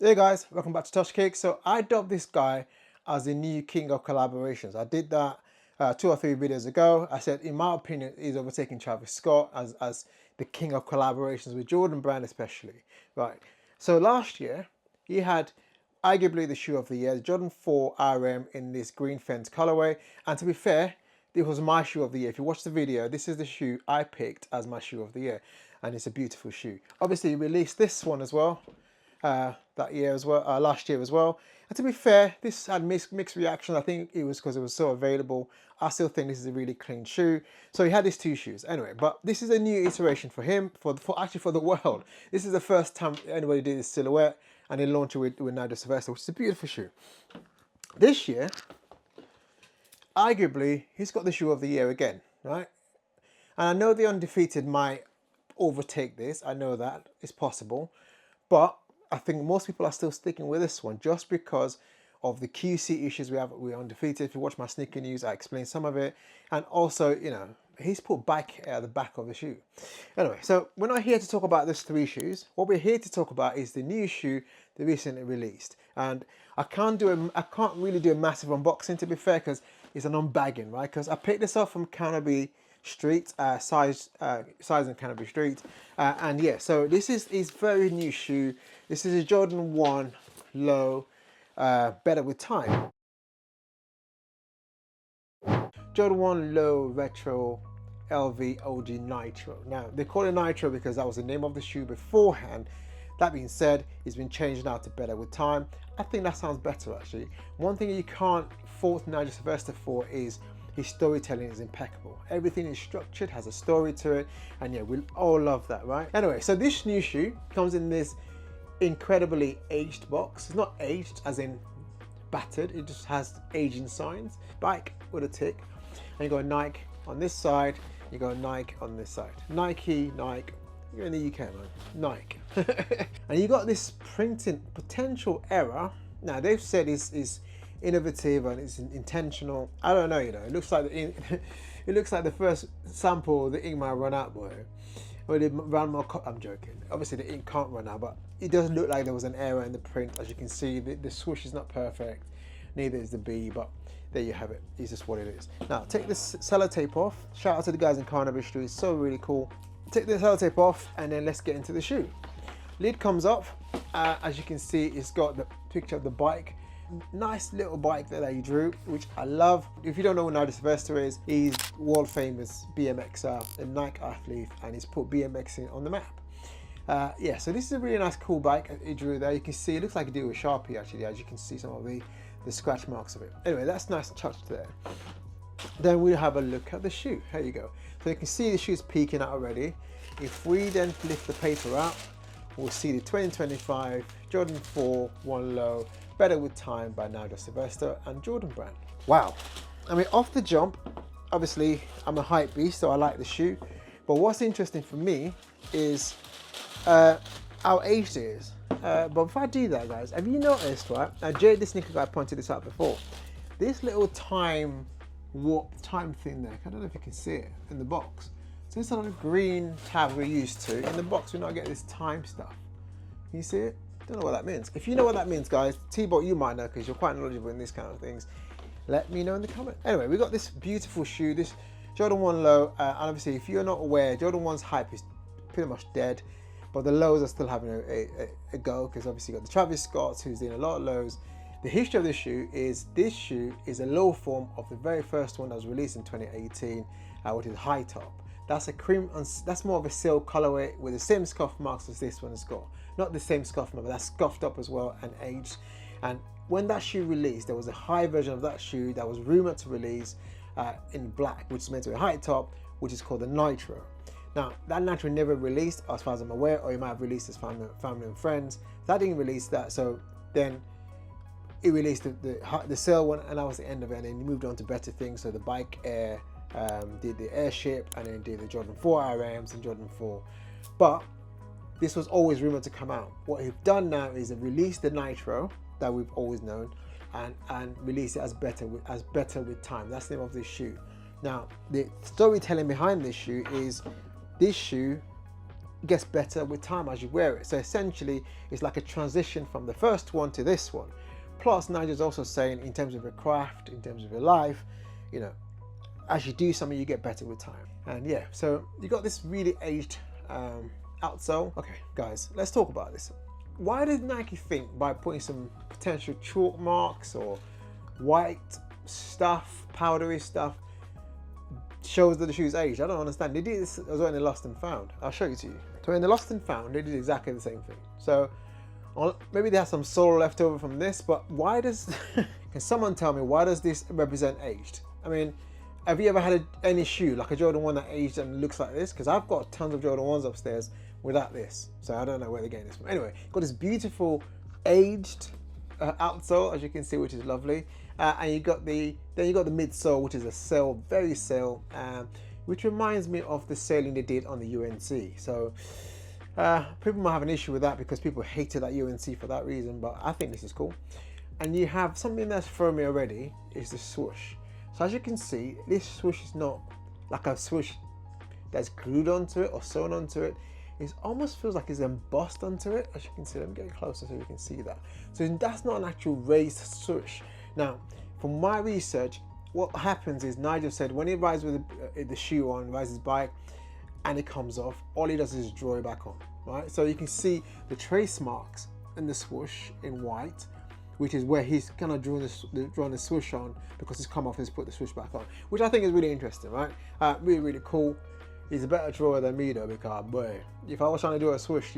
Hey guys, welcome back to Tosh Cake. So I dubbed this guy as the new king of collaborations. I did that 2 or 3 videos ago. I said, in my opinion, he's overtaking Travis Scott as the king of collaborations with Jordan Brand especially. Right. So last year, he had arguably the shoe of the year, the Jordan 4 RM in this green fence colorway. And to be fair, it was my shoe of the year. If you watch the video, this is the shoe I picked as my shoe of the year. And it's a beautiful shoe. Obviously, he released this one as well. That year as well, last year as well. And to be fair, this had mixed reactions. I think it was because it was so available. I still think this is a really clean shoe. So he had these two shoes anyway. But this is a new iteration for him, for actually for the world. This is the first time anybody did this silhouette, and they launched it with Nigel Sylvester, which is a beautiful shoe. This year, arguably, he's got the shoe of the year again, right? And I know the undefeated might overtake this. I know that it's possible, but I think most people are still sticking with this one just because of the QC issues we have. We're undefeated. If you watch my sneaker news, I explain some of it. And also, you know, he's put bike at the back of the shoe. Anyway, so we're not here to talk about these three shoes. What we're here to talk about is the new shoe they recently released. And I can't really do a massive unboxing, to be fair, because it's an unbagging, right? Because I picked this up from Canterbury Street, size in Canterbury Street, and yeah, so this is very new shoe. This is a Jordan 1 Low, Better with Time. Jordan 1 Low Retro LV OG Nitro. Now they call it Nitro because that was the name of the shoe beforehand. That being said, it's been changed now to Better with Time. I think that sounds better actually. One thing you can't fault Nigel Sylvester for is his storytelling is impeccable. Everything is structured, has a story to it, and yeah, we all love that, right? Anyway, so this new shoe comes in this incredibly aged box. It's not aged as in battered, it just has aging signs. Bike with a tick, and you got a Nike on this side, you got a Nike on this side. Nike, you're in the UK, man, Nike. And you got this printing potential error. Now they've said is innovative and it's intentional. I don't know, you know. It looks like the first sample the ink might run out, boy. Or they ran more. I'm joking. Obviously the ink can't run out, but it does look like there was an error in the print. As you can see, the swoosh is not perfect. Neither is the B, but there you have it. It's just what it is. Now take this sellotape off. Shout out to the guys in Carnaby Street. It's so really cool. Take the sellotape off, and then let's get into the shoe. Lid comes off. As you can see, it's got the picture of the bike. Nice little bike that he drew, which I love. If you don't know what Nigel Sylvester is, he's world famous BMXer, a Nike athlete, and he's put BMXing on the map. Yeah, so this is a really nice, cool bike he drew there. You can see it looks like he did with Sharpie actually, as you can see some of the scratch marks of it. Anyway, that's nice touch there. Then we'll have a look at the shoe. There you go. So you can see the shoe's peeking out already. If we then lift the paper out, we'll see the 2025 Jordan 4 1 Low Better with Time by Nigel Sylvester and Jordan Brand. Wow. I mean, off the jump, obviously I'm a hype beast, so I like the shoe. But what's interesting for me is how aged it is. But before I do that, guys, have you noticed, right? Now, Jay, the sneaker guy, pointed this out before. This little time thing there, I don't know if you can see it in the box. So it's on a green tab we're used to. In the box, we're not getting this time stuff. Can you see it? Don't know what that means. If you know what that means, guys, T-Bot, you might know because you're quite knowledgeable in these kind of things. Let me know in the comments. Anyway, we got this beautiful shoe, this Jordan 1 Low, and obviously, if you're not aware, Jordan 1's hype is pretty much dead, but the lows are still having a go because obviously you got the Travis Scott who's doing a lot of lows. The history of this shoe is a low form of the very first one that was released in 2018, which is high top. That's a cream, that's more of a silk colorway with the same scuff marks as this one has got. Not the same scuff mark, but that's scuffed up as well and aged. And when that shoe released, there was a high version of that shoe that was rumored to release in black, which is meant to be a high top, which is called the Nitro. Now, that Nitro never released, as far as I'm aware, or it might have released as family and friends. That didn't release that, so then it released the sale one, and that was the end of it. And then he moved on to better things, so the Bike Air, did the Airship, and then did the Jordan 4 RMs and Jordan 4. But this was always rumored to come out. What he's done now is release the Nitro that we've always known, and release it as better with time. That's the name of this shoe. Now, the storytelling behind this shoe is this shoe gets better with time as you wear it. So essentially, it's like a transition from the first one to this one. Plus, Nigel's also saying, in terms of your craft, in terms of your life, you know, as you do something, you get better with time. And yeah, so you got this really aged outsole. Okay, guys, let's talk about this. Why did Nike think by putting some potential chalk marks or white stuff, powdery stuff, shows that the shoe's aged? I don't understand. They did this as well in the Lost and Found. I'll show you to you. So in the Lost and Found, they did exactly the same thing. So maybe they have some sole left over from this, but why does, can someone tell me, why does this represent aged? I mean, have you ever had any shoe, like a Jordan 1 that aged and looks like this? Because I've got tons of Jordan 1s upstairs without this. So I don't know where they're getting this from. Anyway, got this beautiful aged outsole, as you can see, which is lovely. And you got the midsole, which is a sail, very sail, which reminds me of the sailing they did on the UNC. So people might have an issue with that because people hated that UNC for that reason, but I think this is cool. And you have something that's thrown me already, is the swoosh. So as you can see, this swoosh is not like a swoosh that's glued onto it or sewn onto it. It almost feels like it's embossed onto it. As you can see, let me get closer so you can see that. So that's not an actual raised swoosh. Now, from my research, what happens is Nigel said when he rides with the shoe on, rides his bike, and it comes off, all he does is draw it back on, right? So you can see the trace marks in the swoosh in white, which is where he's kind of drawn the swoosh on, because it's come off, he's put the swoosh back on, which I think is really interesting, right? Really, really cool. He's a better drawer than me though, because boy, if I was trying to do a swoosh,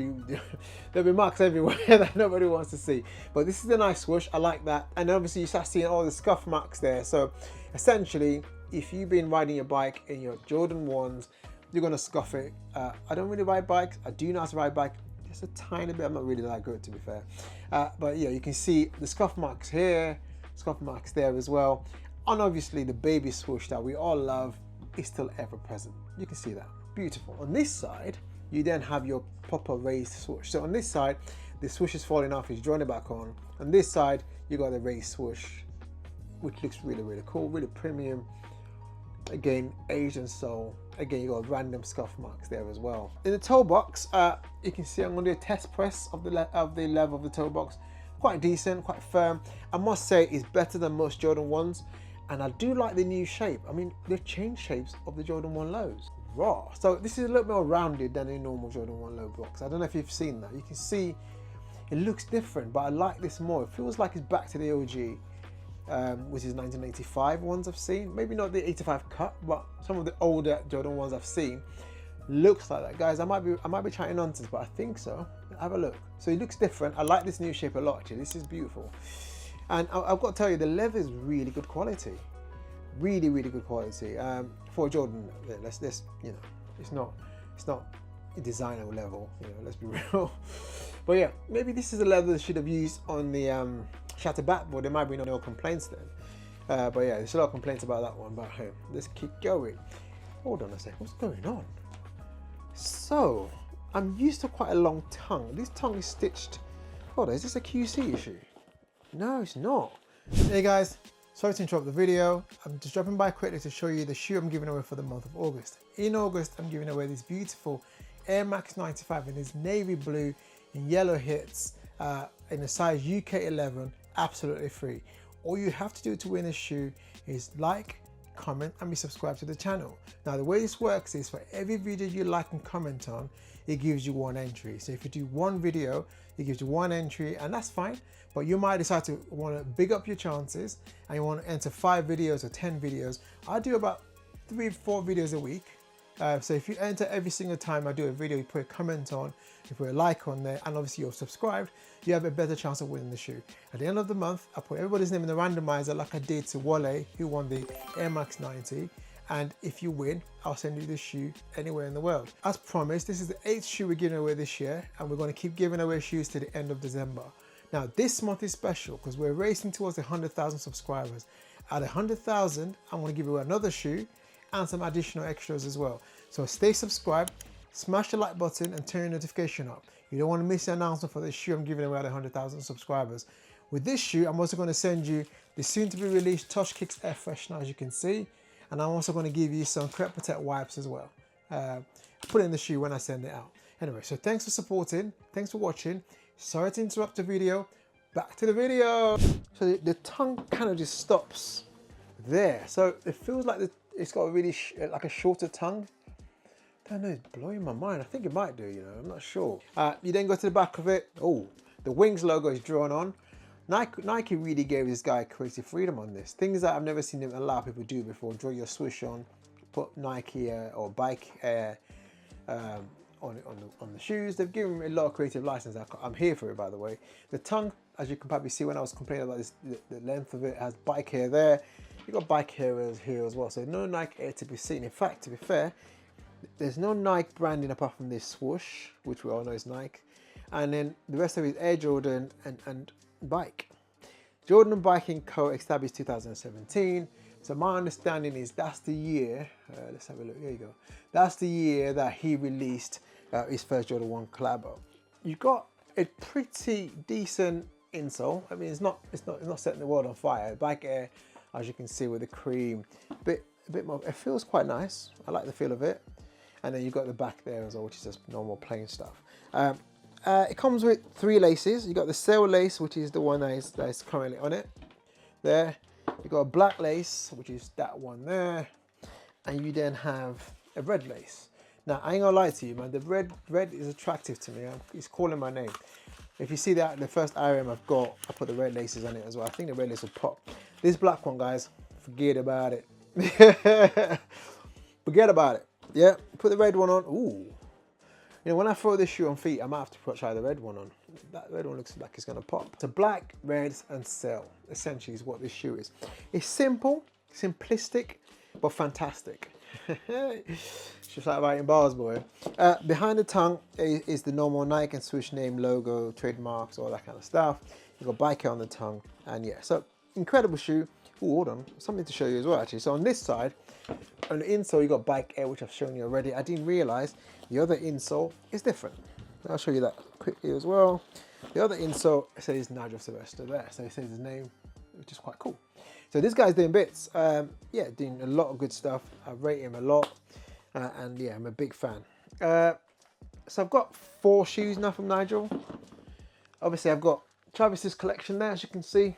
there'd be marks everywhere that nobody wants to see. But this is a nice swoosh, I like that. And obviously you start seeing all the scuff marks there. So essentially, if you've been riding your bike in your Jordan 1s, you're gonna scuff it. I don't really ride bikes. I do know how to ride bike, just a tiny bit. I'm not really that good, to be fair. But yeah, you can see the scuff marks here, scuff marks there as well. And obviously the baby swoosh that we all love is still ever present. You can see that, beautiful. On this side, you then have your proper raised swoosh. So on this side, the swoosh is falling off, he's drawing it back on. On this side, you got the raised swoosh, which looks really, really cool, really premium. Again, Asian sole. Again, you got random scuff marks there as well. In the toe box, you can see I'm going to do a test press of the leather of the toe box. Quite decent, quite firm. I must say it's better than most Jordan 1s. And I do like the new shape. I mean, they've changed shapes of the Jordan 1 lows. Raw. So this is a little more rounded than a normal Jordan 1 low box. I don't know if you've seen that. You can see it looks different, but I like this more. It feels like it's back to the OG, which is 1985 ones I've seen. Maybe not the 85 cut, but some of the older Jordan 1s I've seen looks like that. Guys, I might be chatting nonsense, but I think so. Have a look. So it looks different. I like this new shape a lot, actually. This is beautiful. And I've got to tell you, the leather is really good quality. Really, really good quality. For Jordan, let's you know, it's not a designer level, you know, let's be real. But yeah, maybe this is a leather they should have used on the Shatter backboard. There might be no complaints then. But yeah, there's a lot of complaints about that one. But hey, let's keep going. Hold on a sec, what's going on? So, I'm used to quite a long tongue. This tongue is stitched. Hold on, is this a QC issue? No, it's not. Hey guys, sorry to interrupt the video. I'm just dropping by quickly to show you the shoe I'm giving away for the month of August. In August, I'm giving away this beautiful Air Max 95 in this navy blue in yellow hits in a size UK 11, absolutely free. All you have to do to win this shoe is like, comment, and be subscribed to the channel. Now, the way this works is for every video you like and comment on, it gives you one entry. So if you do one video, it gives you one entry, and that's fine. But you might decide to want to big up your chances and you want to enter 5 videos or 10 videos. I do about 3-4 videos a week. So if you enter every single time I do a video, you put a comment on, you put a like on there, and obviously you're subscribed, you have a better chance of winning the shoe. At the end of the month, I put everybody's name in the randomizer like I did to Wale, who won the Air Max 90. And if you win, I'll send you this shoe anywhere in the world. As promised, this is the 8th shoe we're giving away this year, and we're going to keep giving away shoes to the end of December. Now, this month is special because we're racing towards 100,000 subscribers. At 100,000, I'm going to give away another shoe and some additional extras as well. So stay subscribed, smash the like button, and turn your notification up. You don't want to miss the announcement for this shoe I'm giving away at 100,000 subscribers. With this shoe, I'm also going to send you the soon to be released Tosh Kicks Air Freshener, as you can see. And I'm also going to give you some Correct Protect wipes as well. Put it in the shoe when I send it out. Anyway, so thanks for supporting. Thanks for watching. Sorry to interrupt the video. Back to the video. So the tongue kind of just stops there. So it feels like it's got a really like a shorter tongue. I don't know, it's blowing my mind. I think it might do, you know, I'm not sure. You then go to the back of it. Oh, the Wings logo is drawn on. Nike really gave this guy creative freedom on this. Things that I've never seen a lot of people do before. Draw your swoosh on, put Nike or bike on the shoes. They've given me a lot of creative license. I'm here for it, by the way. The tongue, as you can probably see when I was complaining about this, the length of it has bike hair there. You've got bike hair here as well. So no Nike hair to be seen. In fact, to be fair, there's no Nike branding apart from this swoosh, which we all know is Nike. And then the rest of it is Air Jordan and bike. Jordan and Biking Co. established 2017. So my understanding is that's the year, let's have a look, there you go. That's the year that he released his first Jordan 1 collabo. You've got a pretty decent insole. I mean, it's not setting the world on fire. Bike Air, as you can see with the cream, a bit more, it feels quite nice. I like the feel of it. And then you've got the back there as well, which is just normal plain stuff. It comes with 3 laces. You've got the sail lace, which is the one that is currently on it. There. You've got a black lace, which is that one there. And you then have a red lace. Now, I ain't gonna lie to you, man. The red is attractive to me. It's calling my name. If you see that, the first IRM I've got, I put the red laces on it as well. I think the red lace will pop. This black one, guys, forget about it. Forget about it. Yeah, put the red one on. Ooh. You know, when I throw this shoe on feet, I might have to try the red one on. That red one looks like it's gonna pop. So black, reds, and sail, essentially is what this shoe is. It's simple, simplistic, but fantastic. It's just like writing bars, boy. Behind the tongue is the normal Nike and swoosh name, logo, trademarks, all that kind of stuff. You've got bike on the tongue, and yeah, so incredible shoe. Ooh, hold on, something to show you as well, actually. So on this side, on the insole, you got bike air, which I've shown you already. I didn't realize the other insole is different. I'll show you that quickly as well. The other insole says Nigel Sylvester there, so it says his name, which is quite cool. So this guy's doing bits. Yeah, doing a lot of good stuff. I rate him a lot, and yeah, I'm a big fan. So I've got 4 shoes now from Nigel. Obviously, I've got Travis's collection there, as you can see.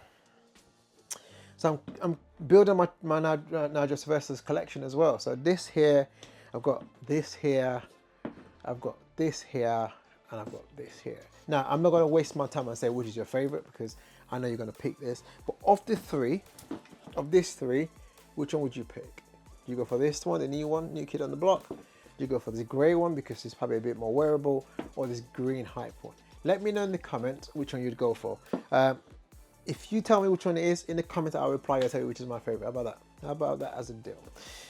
So I'm building my Nigel Sylvester's collection as well. So this here, I've got this here, I've got this here, and I've got this here. Now, I'm not going to waste my time and say which is your favorite, because I know you're going to pick this. But of these three, which one would you pick? Do you go for this one, the new kid on the block? Do you go for this grey one because it's probably a bit more wearable, or this green hype one? Let me know in the comments which one you'd go for. If you tell me which one it is, in the comments I'll reply, I'll tell you which is my favorite. How about that? How about that as a deal?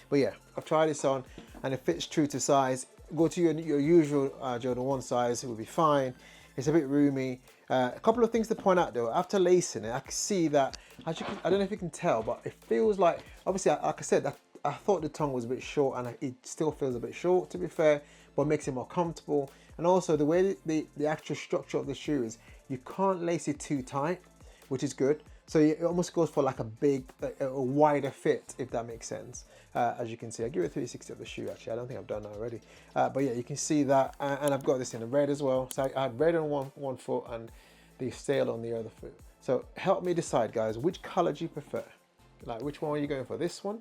But yeah, I've tried this on and it fits true to size. Go to your usual Jordan 1 size, it will be fine. It's a bit roomy. A couple of things to point out though. After lacing it, I can see that, I don't know if you can tell, but it feels like, obviously, like I said, I thought the tongue was a bit short, and it still feels a bit short, to be fair, but makes it more comfortable. And also the way the actual structure of the shoe is, you can't lace it too tight, which is good. So it almost goes for like a wider fit, if that makes sense. As you can see, I give it a 360 of the shoe actually. I don't think I've done that already. But yeah, you can see that. And I've got this in the red as well. So I had red on one foot and the sail on the other foot. So help me decide, guys, which color do you prefer? Like, which one are you going for? This one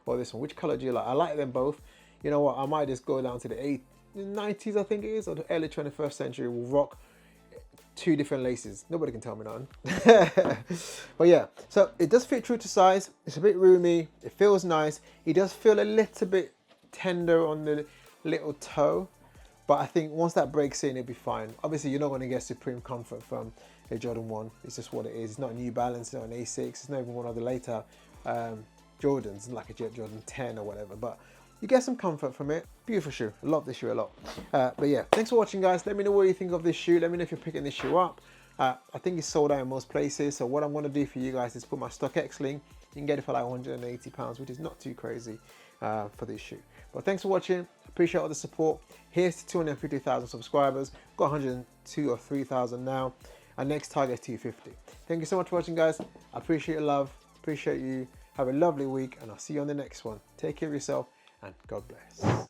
or this one? Which color do you like? I like them both. You know what? I might just go down to the 90s, I think it is, or the early 21st century. We'll rock 2 different laces. Nobody can tell me none. But yeah, so it does fit true to size. It's a bit roomy. It feels nice. It does feel a little bit tender on the little toe, but I think once that breaks in, it'll be fine. Obviously, you're not going to get supreme comfort from a Jordan 1. It's just what it is. It's not a New Balance, it's not an A6. It's not even one of the later Jordans, like a Jet Jordan 10 or whatever. But you get some comfort from it. Beautiful shoe. I love this shoe a lot. But yeah, thanks for watching, guys. Let me know what you think of this shoe. Let me know if you're picking this shoe up. I think it's sold out in most places. So what I'm going to do for you guys is put my StockX link. You can get it for like £180, which is not too crazy for this shoe. But thanks for watching. Appreciate all the support. Here's to 250,000 subscribers. Got 102 or 3,000 now. Our next target is 250. Thank you so much for watching, guys. I appreciate your love. Appreciate you. Have a lovely week, and I'll see you on the next one. Take care of yourself, and God bless.